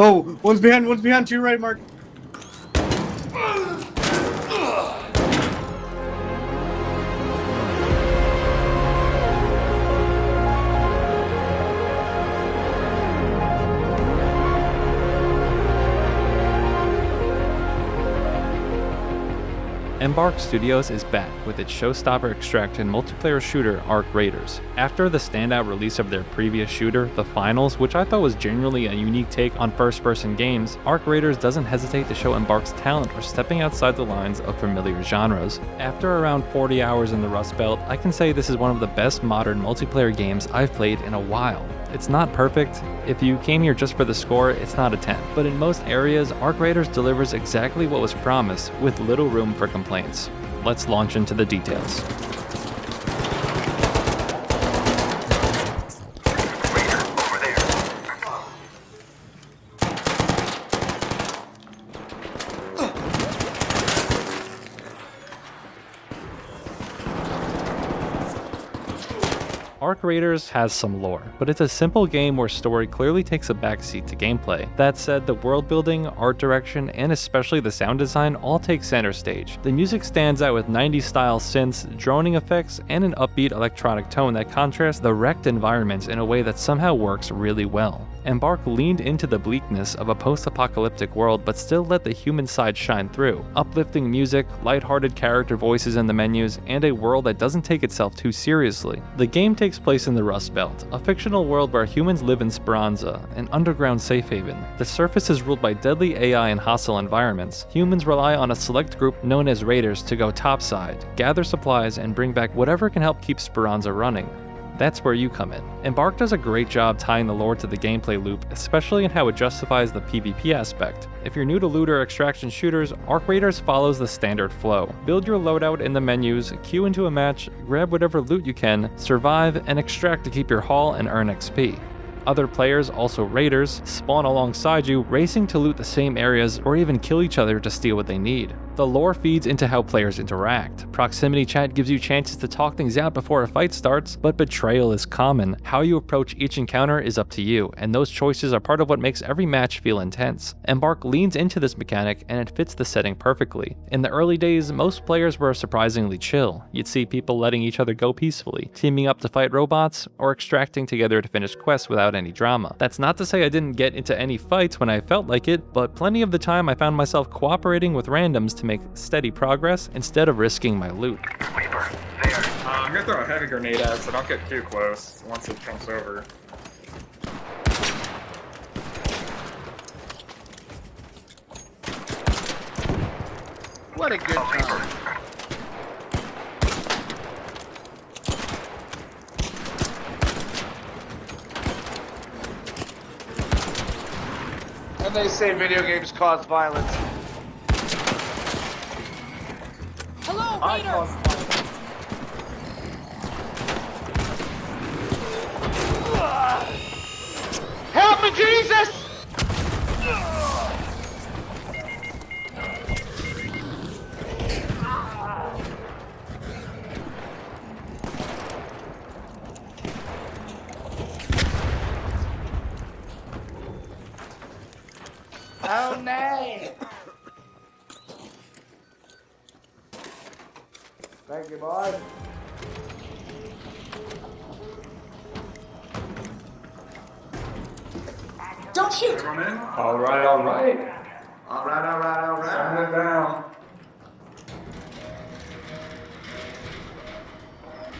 Oh, one's behind to your right, Mark. Embark Studios is back with its showstopper extraction multiplayer shooter Arc Raiders. After the standout release of their previous shooter, The Finals, which I thought was genuinely a unique take on first-person games, Arc Raiders doesn't hesitate to show Embark's talent for stepping outside the lines of familiar genres. After around 40 hours in the Rust Belt, I can say this is one of the best modern multiplayer games I've played in a while. It's not perfect. If you came here just for the score, it's not a 10. But in most areas, Arc Raiders delivers exactly what was promised, with little room for complaints. Let's launch into the details. Arc Raiders has some lore, but it's a simple game where story clearly takes a backseat to gameplay. That said, the world building, art direction, and especially the sound design all take center stage. The music stands out with 90s style synths, droning effects, and an upbeat electronic tone that contrasts the wrecked environments in a way that somehow works really well. Embark leaned into the bleakness of a post-apocalyptic world but still let the human side shine through. Uplifting music, lighthearted character voices in the menus, and a world that doesn't take itself too seriously. The game takes place in the Rust Belt, a fictional world where humans live in Speranza, an underground safe haven. The surface is ruled by deadly AI and hostile environments. Humans rely on a select group known as Raiders to go topside, gather supplies, and bring back whatever can help keep Speranza running. That's where you come in. Embark does a great job tying the lore to the gameplay loop, especially in how it justifies the PvP aspect. If you're new to loot or extraction shooters, Arc Raiders follows the standard flow. Build your loadout in the menus, queue into a match, grab whatever loot you can, survive, and extract to keep your haul and earn XP. Other players, also raiders, spawn alongside you, racing to loot the same areas or even kill each other to steal what they need. The lore feeds into how players interact. Proximity chat gives you chances to talk things out before a fight starts, but betrayal is common. How you approach each encounter is up to you, and those choices are part of what makes every match feel intense. Embark leans into this mechanic, and it fits the setting perfectly. In the early days, most players were surprisingly chill. You'd see people letting each other go peacefully, teaming up to fight robots, or extracting together to finish quests without any drama. That's not to say I didn't get into any fights when I felt like it, but plenty of the time I found myself cooperating with randoms to make steady progress instead of risking my loot. I'm gonna throw a heavy grenade at it, so don't get too close once it jumps over. What a good time. And they say video games cause violence. Hello, Raiders! Help me, Jesus! Oh no! Thank you, boy. Don't shoot! Come in. Alright. Alright. Turn it down.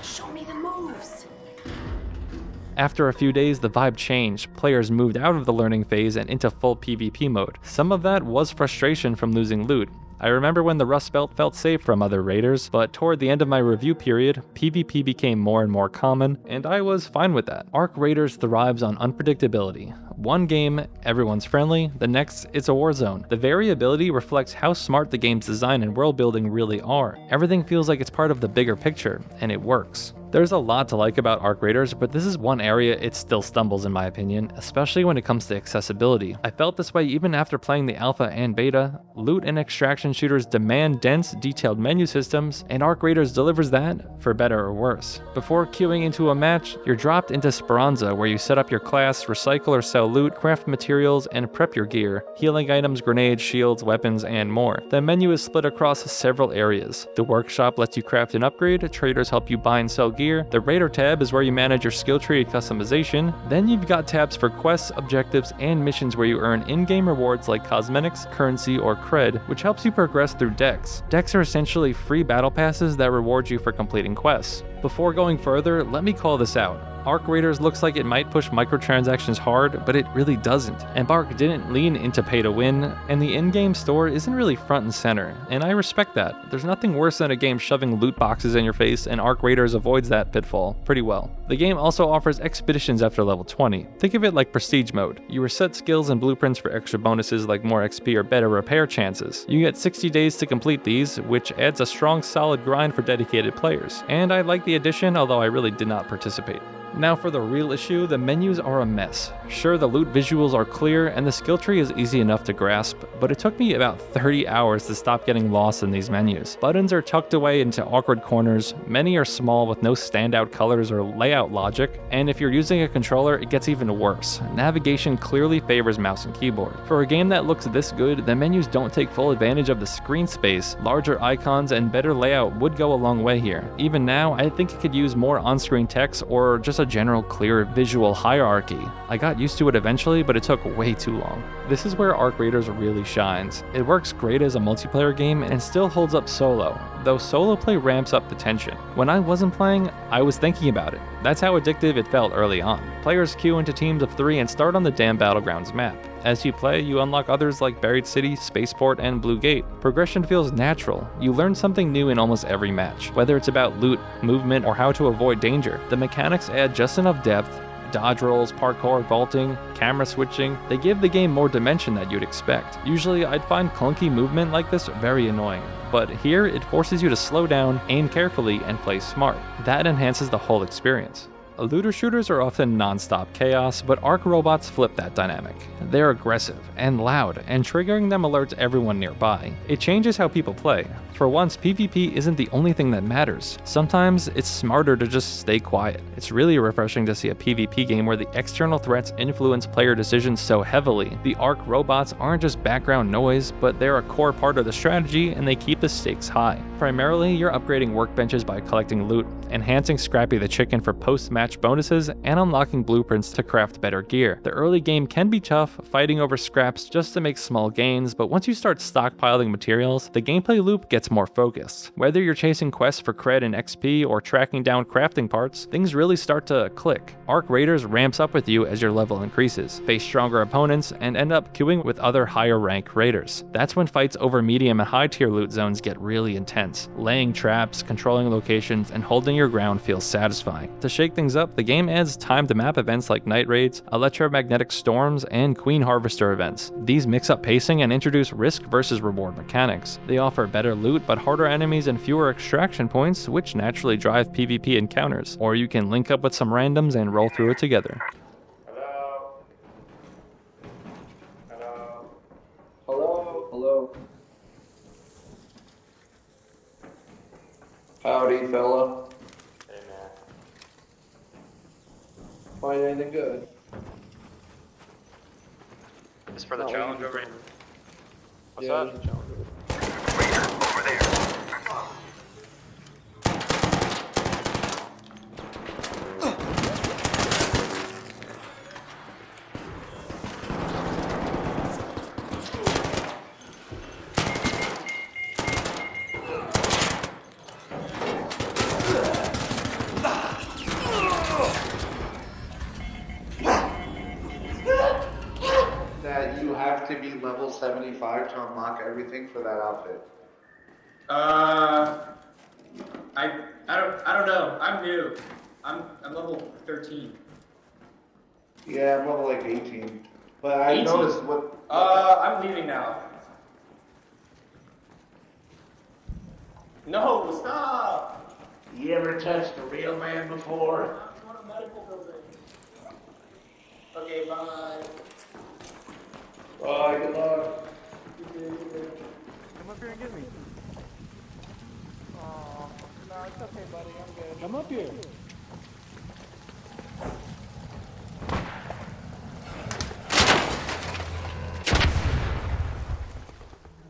Show me the moves! After a few days, the vibe changed. Players moved out of the learning phase and into full PvP mode. Some of that was frustration from losing loot. I remember when the Rust Belt felt safe from other raiders, but toward the end of my review period, PvP became more and more common, and I was fine with that. Arc Raiders thrives on unpredictability. One game, everyone's friendly, the next, it's a war zone. The variability reflects how smart the game's design and world building really are. Everything feels like it's part of the bigger picture, and it works. There's a lot to like about Arc Raiders, but this is one area it still stumbles in my opinion, especially when it comes to accessibility. I felt this way even after playing the alpha and beta. Loot and extraction shooters demand dense, detailed menu systems, and Arc Raiders delivers that, for better or worse. Before queuing into a match, you're dropped into Speranza, where you set up your class, recycle or sell loot, craft materials, and prep your gear, healing items, grenades, shields, weapons, and more. The menu is split across several areas. The workshop lets you craft and upgrade, traders help you buy and sell gear, the Raider tab is where you manage your skill tree and customization, then you've got tabs for quests, objectives, and missions where you earn in-game rewards like cosmetics, currency, or cred, which helps you progress through decks. Decks are essentially free battle passes that reward you for completing quests. Before going further, let me call this out. Arc Raiders looks like it might push microtransactions hard, but it really doesn't. Embark didn't lean into pay to win, and the in-game store isn't really front and center, and I respect that. There's nothing worse than a game shoving loot boxes in your face, and Arc Raiders avoids that pitfall pretty well. The game also offers expeditions after level 20. Think of it like prestige mode. You reset skills and blueprints for extra bonuses like more XP or better repair chances. You get 60 days to complete these, which adds a strong solid grind for dedicated players. And I like the addition, although I really did not participate. Now for the real issue, the menus are a mess. Sure, the loot visuals are clear and the skill tree is easy enough to grasp, but it took me about 30 hours to stop getting lost in these menus. Buttons are tucked away into awkward corners, many are small with no standout colors or layout logic, and if you're using a controller, it gets even worse. Navigation clearly favors mouse and keyboard. For a game that looks this good, the menus don't take full advantage of the screen space. Larger icons and better layout would go a long way here. Even now, I think it could use more on-screen text or just a general clear visual hierarchy. I got used to it eventually, but it took way too long. This is where Arc Raiders really shines. It works great as a multiplayer game and still holds up solo, though solo play ramps up the tension. When I wasn't playing, I was thinking about it. That's how addictive it felt early on. Players queue into teams of 3 and start on the damn Battlegrounds map. As you play, you unlock others like Buried City, Spaceport, and Blue Gate. Progression feels natural. You learn something new in almost every match, whether it's about loot, movement, or how to avoid danger. The mechanics add just enough depth. Dodge rolls, parkour, vaulting, camera switching, they give the game more dimension that you'd expect. Usually I'd find clunky movement like this very annoying, but here it forces you to slow down, aim carefully, and play smart. That enhances the whole experience. Looter shooters are often non-stop chaos, but Arc robots flip that dynamic. They're aggressive and loud, and triggering them alerts everyone nearby. It changes how people play. For once, PvP isn't the only thing that matters. Sometimes it's smarter to just stay quiet. It's really refreshing to see a PvP game where the external threats influence player decisions so heavily. The Arc robots aren't just background noise, but they're a core part of the strategy, and they keep the stakes high. Primarily, you're upgrading workbenches by collecting loot, enhancing Scrappy the Chicken for post-match bonuses, and unlocking blueprints to craft better gear. The early game can be tough, fighting over scraps just to make small gains, but once you start stockpiling materials, the gameplay loop gets more focused. Whether you're chasing quests for cred and XP or tracking down crafting parts, things really start to click. Arc Raiders ramps up with you as your level increases, face stronger opponents, and end up queuing with other higher rank raiders. That's when fights over medium and high tier loot zones get really intense. Laying traps, controlling locations, and holding your ground feels satisfying. To shake things up, the game adds timed map events like night raids, electromagnetic storms, and queen harvester events. These mix up pacing and introduce risk versus reward mechanics. They offer better loot but harder enemies and fewer extraction points, which naturally drive PvP encounters. Or you can link up with some randoms and roll through it together. Hello? Hello? Hello? Hello? Howdy, fella. Hey, man. Find anything good? This for the challenge over here. What's Yeah, up? there's a challenge. That you have to be level 75 to unlock everything for that outfit. I don't know. I'm new. I'm level 13. Yeah, I'm level like 18. But I 18? noticed what. I'm leaving now. No, stop! You ever touched a real man before? Okay, bye. Bye, good luck. Come up here and get me. Oh, no, it's okay, buddy. I'm good. Come up here.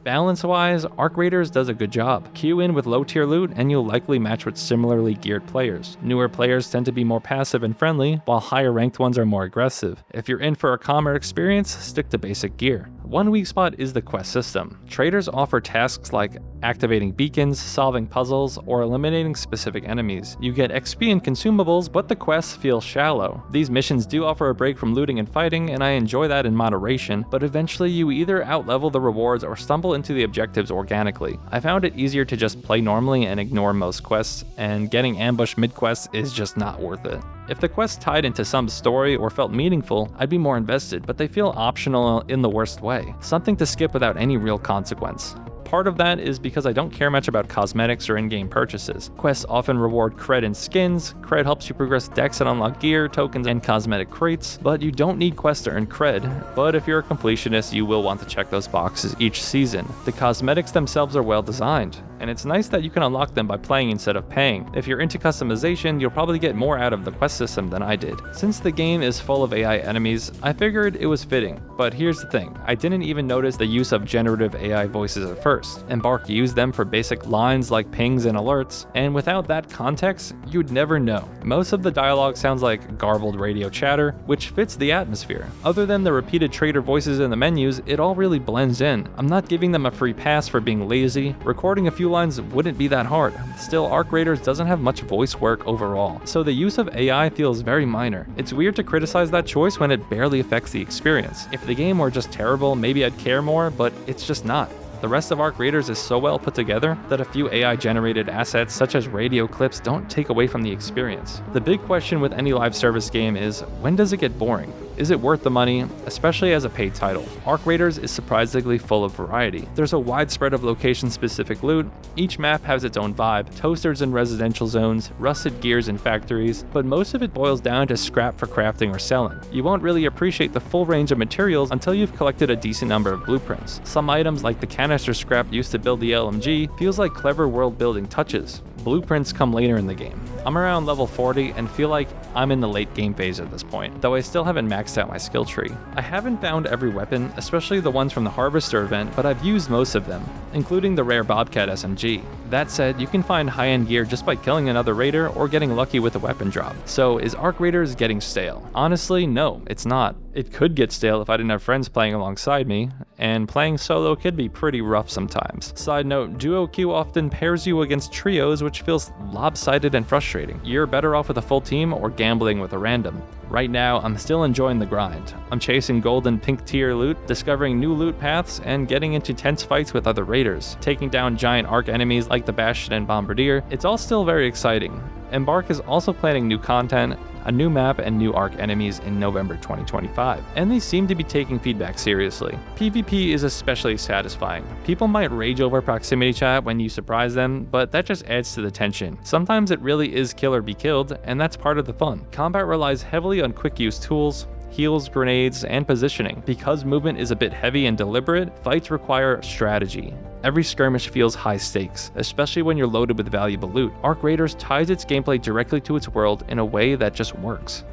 Balance-wise, Arc Raiders does a good job. Queue in with low-tier loot and you'll likely match with similarly geared players. Newer players tend to be more passive and friendly, while higher-ranked ones are more aggressive. If you're in for a calmer experience, stick to basic gear. One weak spot is the quest system. Traders offer tasks like activating beacons, solving puzzles, or eliminating specific enemies. You get XP and consumables, but the quests feel shallow. These missions do offer a break from looting and fighting, and I enjoy that in moderation, but eventually you either outlevel the rewards or stumble into the objectives organically. I found it easier to just play normally and ignore most quests, and getting ambushed mid-quest is just not worth it. If the quest tied into some story or felt meaningful, I'd be more invested, but they feel optional in the worst way. Something to skip without any real consequence. Part of that is because I don't care much about cosmetics or in-game purchases. Quests often reward cred and skins. Cred helps you progress decks and unlock gear, tokens, and cosmetic crates, but you don't need quests to earn cred. But if you're a completionist, you will want to check those boxes each season. The cosmetics themselves are well designed, and it's nice that you can unlock them by playing instead of paying. If you're into customization, you'll probably get more out of the quest system than I did. Since the game is full of AI enemies, I figured it was fitting. But here's the thing, I didn't even notice the use of generative AI voices at first. Embark used them for basic lines like pings and alerts, and without that context, you'd never know. Most of the dialogue sounds like garbled radio chatter, which fits the atmosphere. Other than the repeated trader voices in the menus, it all really blends in. I'm not giving them a free pass for being lazy. Recording a few lines wouldn't be that hard. Still, Arc Raiders doesn't have much voice work overall, so the use of AI feels very minor. It's weird to criticize that choice when it barely affects the experience. If the game were just terrible, maybe I'd care more, but it's just not. The rest of Arc Raiders is so well put together that a few AI-generated assets such as radio clips don't take away from the experience. The big question with any live service game is, when does it get boring? Is it worth the money, especially as a paid title? Arc Raiders is surprisingly full of variety. There's a wide spread of location-specific loot, each map has its own vibe, toasters in residential zones, rusted gears in factories, but most of it boils down to scrap for crafting or selling. You won't really appreciate the full range of materials until you've collected a decent number of blueprints. Some items like the canister scrap used to build the LMG feels like clever world-building touches. Blueprints come later in the game. I'm around level 40 and feel like I'm in the late game phase at this point, though I still haven't maxed out my skill tree. I haven't found every weapon, especially the ones from the Harvester event, but I've used most of them, including the rare Bobcat SMG. That said, you can find high-end gear just by killing another raider or getting lucky with a weapon drop. So is Arc Raiders getting stale? Honestly, no, it's not. It could get stale if I didn't have friends playing alongside me, and playing solo could be pretty rough sometimes. Side note, duo queue often pairs you against trios, which feels lopsided and frustrating. You're better off with a full team or gambling with a random. Right now, I'm still enjoying the grind. I'm chasing gold and pink tier loot, discovering new loot paths, and getting into tense fights with other raiders, taking down giant arc enemies like the Bastion and Bombardier. It's all still very exciting. Embark is also planning new content, a new map, and new arc enemies in November 2025, and they seem to be taking feedback seriously. PvP is especially satisfying. People might rage over proximity chat when you surprise them, but that just adds to the tension. Sometimes it really is kill or be killed, and that's part of the fun. Combat relies heavily on quick use tools, heals, grenades, and positioning. Because movement is a bit heavy and deliberate, fights require strategy. Every skirmish feels high stakes, especially when you're loaded with valuable loot. Arc Raiders ties its gameplay directly to its world in a way that just works.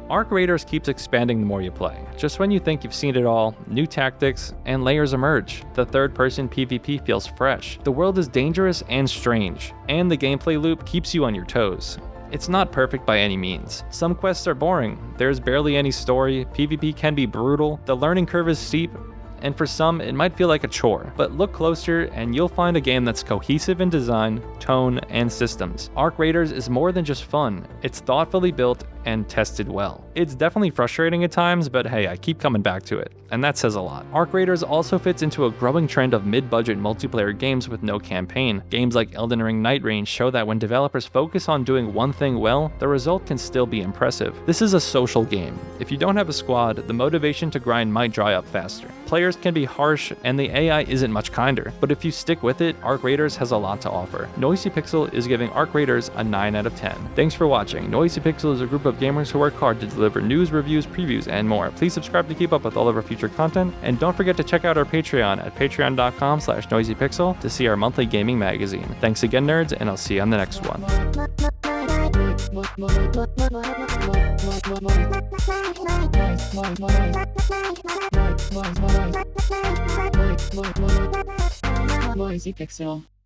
Arc Raiders keeps expanding the more you play. Just when you think you've seen it all, new tactics and layers emerge. The third-person PvP feels fresh. The world is dangerous and strange, and the gameplay loop keeps you on your toes. It's not perfect by any means. Some quests are boring, there's barely any story, PvP can be brutal, the learning curve is steep, and for some, it might feel like a chore. But look closer and you'll find a game that's cohesive in design, tone, and systems. Arc Raiders is more than just fun, it's thoughtfully built and tested well. It's definitely frustrating at times, but hey, I keep coming back to it, and that says a lot. Arc Raiders also fits into a growing trend of mid-budget multiplayer games with no campaign. Games like Elden Ring Night Range show that when developers focus on doing one thing well, the result can still be impressive. This is a social game. If you don't have a squad, the motivation to grind might dry up faster. Players can be harsh, and the AI isn't much kinder, but if you stick with it, Arc Raiders has a lot to offer. Noisy Pixel is giving Arc Raiders a 9 out of 10. Thanks for watching. Noisy Pixel is a group of gamers who work hard to deliver news, reviews, previews, and more. Please subscribe to keep up with all of our future content, and don't forget to check out our Patreon at patreon.com/noisypixel to see our monthly gaming magazine. Thanks again, nerds, and I'll see you on the next one. Noisy Pixel.